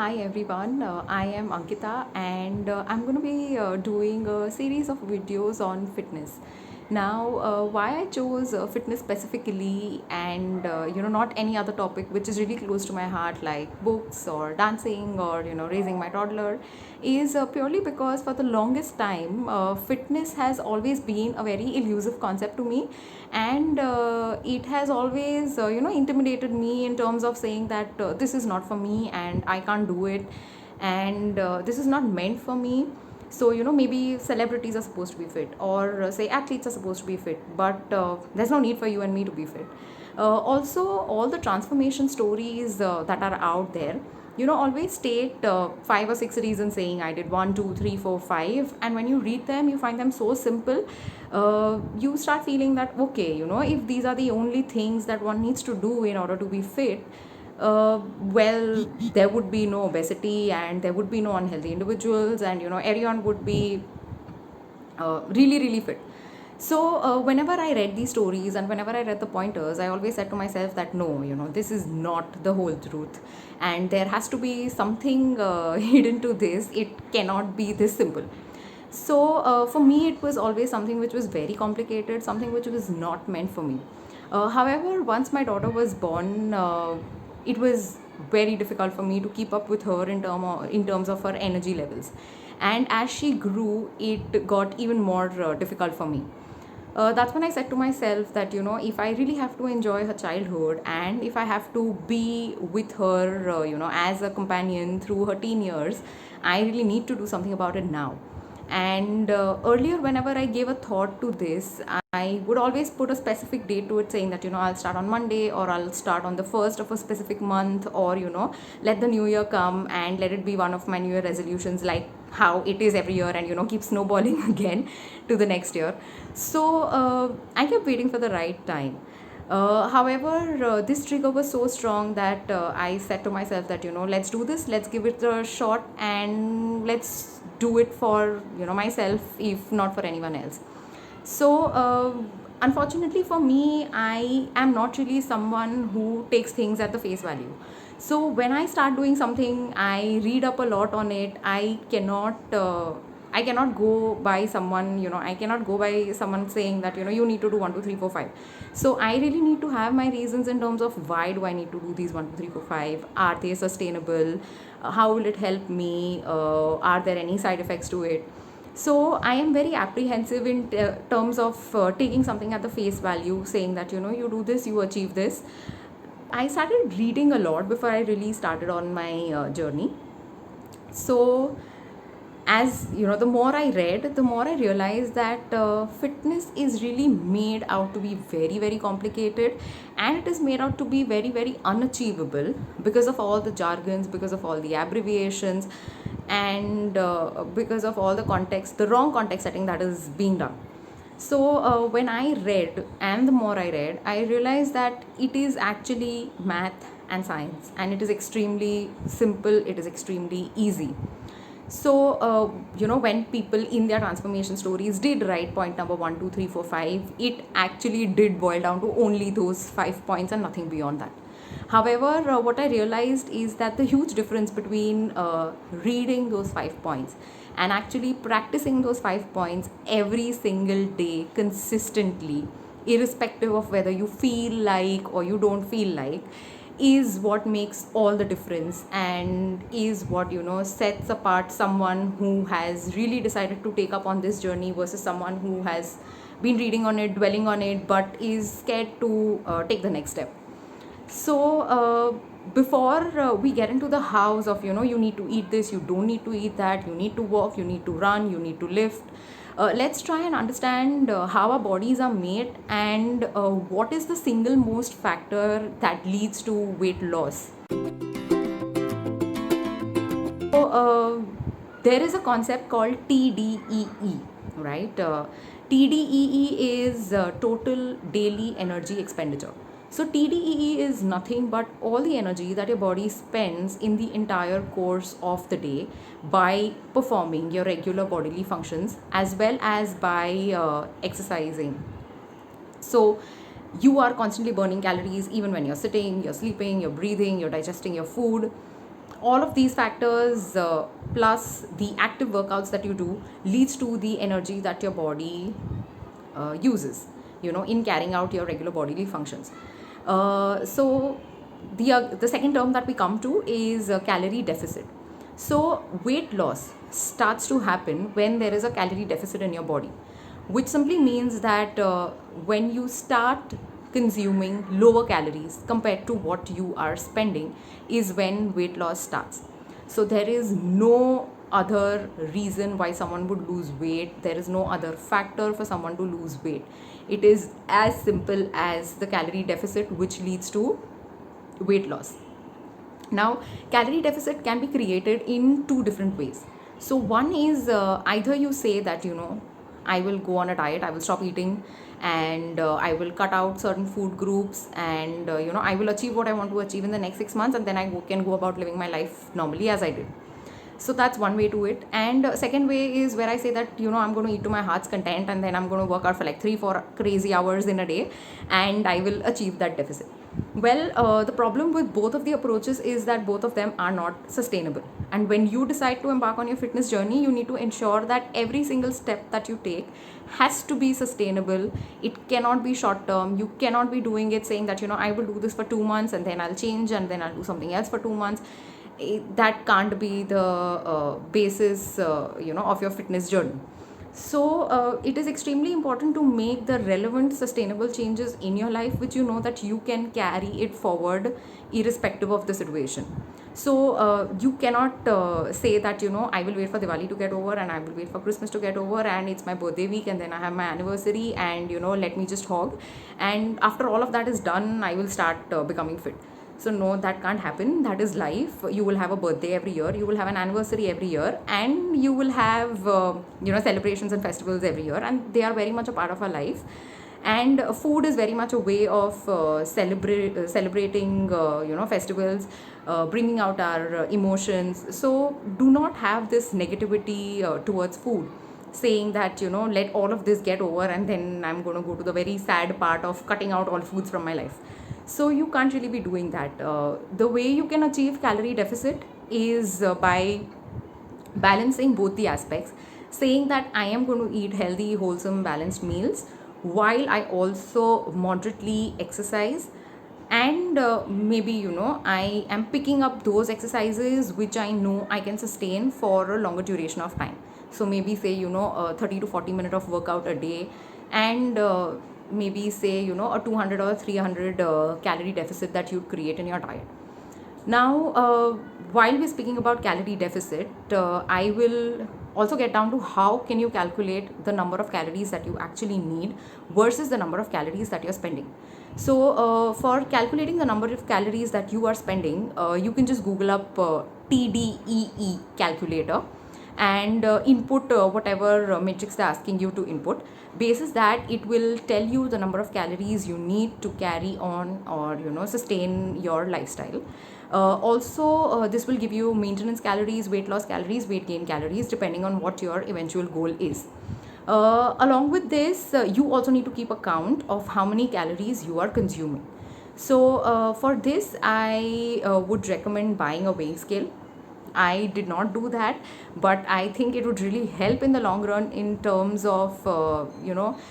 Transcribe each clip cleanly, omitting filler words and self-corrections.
Hi everyone, I am Ankita and I'm going to be doing a series of videos on fitness. Now, why I chose fitness specifically and not any other topic which is really close to my heart like books or dancing or raising my toddler is purely because for the longest time fitness has always been a very elusive concept to me, and it has always intimidated me in terms of saying that this is not for me and I can't do it, and this is not meant for me. So maybe celebrities are supposed to be fit, or say athletes are supposed to be fit, but there's no need for you and me to be fit. Also, all the transformation stories that are out there, always state 5 or 6 reasons saying I did 1, 2, 3, 4, 5, and when you read them you find them so simple. You start feeling that okay, if these are the only things that one needs to do in order to be fit, well, there would be no obesity and there would be no unhealthy individuals, and everyone would be really really fit. So whenever I read these stories and whenever I read the pointers, I always said to myself that no, this is not the whole truth, and there has to be something hidden to this. It cannot be this simple. So for me it was always something which was very complicated, something which was not meant for me. However, once my daughter was born, it was very difficult for me to keep up with her in terms of her energy levels, and as she grew it got even more difficult for me. That's when I said to myself that if I really have to enjoy her childhood and if I have to be with her as a companion through her teen years, I really need to do something about it now. And earlier, whenever I gave a thought to this, I would always put a specific date to it, saying that I'll start on Monday, or I'll start on the first of a specific month, or let the new year come and let it be one of my new year resolutions, like how it is every year, and keep snowballing again to the next year. So I kept waiting for the right time. However, this trigger was so strong that I said to myself that let's do this, let's give it a shot, and let's do it for myself, if not for anyone else. So unfortunately for me, I am not really someone who takes things at the face value. So when I start doing something, I read up a lot on it. I cannot go by someone, I cannot go by someone saying that you need to do 1, 2, 3, 4, 5. So I really need to have my reasons in terms of why do I need to do these 1, 2, 3, 4, 5. Are they sustainable? How will it help me? Are there any side effects to it? So I am very apprehensive in terms of taking something at the face value, saying that you do this, you achieve this. I started reading a lot before I really started on my journey. So as the more I read, the more I realized that fitness is really made out to be very very complicated, and it is made out to be very very unachievable because of all the jargons, because of all the abbreviations, and because of all the context, the wrong context setting that is being done. So when I read, and the more I read, I realized that it is actually math and science, and it is extremely simple, it is extremely easy. So when people in their transformation stories did write point number 1, 2, 3, 4, 5, it actually did boil down to only those 5 points and nothing beyond that. However, what I realized is that the huge difference between reading those 5 points and actually practicing those 5 points every single day consistently, irrespective of whether you feel like or you don't feel like, is what makes all the difference, and is what sets apart someone who has really decided to take up on this journey versus someone who has been reading on it, dwelling on it, but is scared to take the next step. So before we get into the hows of you need to eat this, you don't need to eat that, you need to walk, you need to run, you need to lift, let's try and understand how our bodies are made, and what is the single most factor that leads to weight loss. So there is a concept called TDEE, right? TDEE is total daily energy expenditure. So TDEE is nothing but all the energy that your body spends in the entire course of the day by performing your regular bodily functions as well as by exercising. So you are constantly burning calories even when you're sitting, you're sleeping, you're breathing, you're digesting your food. all of these factors plus the active workouts that you do leads to the energy that your body uses, in carrying out your regular bodily functions. So the second term that we come to is calorie deficit. So weight loss starts to happen when there is a calorie deficit in your body, which simply means that when you start consuming lower calories compared to what you are spending is when weight loss starts. So there is no other reason why someone would lose weight. There is no other factor for someone to lose weight. It is as simple as the calorie deficit, which leads to weight loss. Now, calorie deficit can be created in two different ways. So one is either you say that, I will go on a diet, I will stop eating, and I will cut out certain food groups, and I will achieve what I want to achieve in the next 6 months, and then I can go about living my life normally as I did. So that's one way to it. And second way is where I say that, I'm going to eat to my heart's content, and then I'm going to work out for like 3-4 crazy hours in a day, and I will achieve that deficit. Well, the problem with both of the approaches is that both of them are not sustainable. And when you decide to embark on your fitness journey, you need to ensure that every single step that you take has to be sustainable. It cannot be short term. You cannot be doing it saying that, I will do this for 2 months and then I'll change and then I'll do something else for 2 months. That can't be the basis, of your fitness journey. So it is extremely important to make the relevant sustainable changes in your life, which you know that you can carry it forward irrespective of the situation. So you cannot say that, I will wait for Diwali to get over, and I will wait for Christmas to get over, and it's my birthday week, and then I have my anniversary, and let me just hog, and after all of that is done, I will start becoming fit. So no, that can't happen. That is life. You will have a birthday every year, you will have an anniversary every year, and you will have celebrations and festivals every year, and they are very much a part of our life. And food is very much a way of celebrating festivals, bringing out our emotions. So do not have this negativity towards food, saying that let all of this get over and then I'm going to go to the very sad part of cutting out all foods from my life. So you can't really be doing that. The way you can achieve calorie deficit is by balancing both the aspects, saying that I am going to eat healthy, wholesome, balanced meals while I also moderately exercise. And maybe I am picking up those exercises which I know I can sustain for a longer duration of time. So maybe say 30 to 40 minutes of workout a day, and maybe say a 200 or 300 calorie deficit that you create in your diet. Now while we're speaking about calorie deficit, I will also get down to how can you calculate the number of calories that you actually need versus the number of calories that you're spending. So for calculating the number of calories that you are spending, you can just Google up TDEE calculator and input whatever matrix they're asking you to input. Basis that, it will tell you the number of calories you need to carry on or sustain your lifestyle. Also this will give you maintenance calories, weight loss calories, weight gain calories, depending on what your eventual goal is. Along with this, you also need to keep a count of how many calories you are consuming. So for this, I would recommend buying a weighing scale. I did not do that, but I think it would really help in the long run in terms of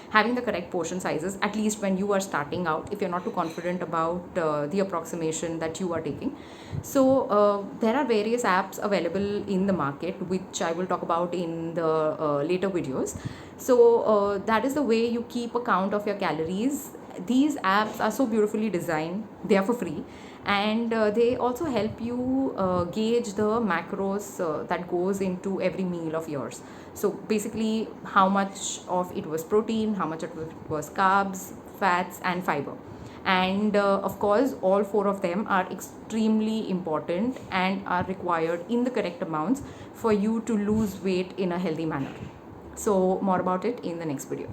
having the correct portion sizes, at least when you are starting out, if you're not too confident about the approximation that you are taking. So there are various apps available in the market, which I will talk about in the later videos. So that is the way you keep a count of your calories. These apps are so beautifully designed. They are for free, and they also help you gauge the macros that goes into every meal of yours. So basically, how much of it was protein, how much of it was carbs, fats, and fiber. And of course, all four of them are extremely important and are required in the correct amounts for you to lose weight in a healthy manner. So more about it in the next video.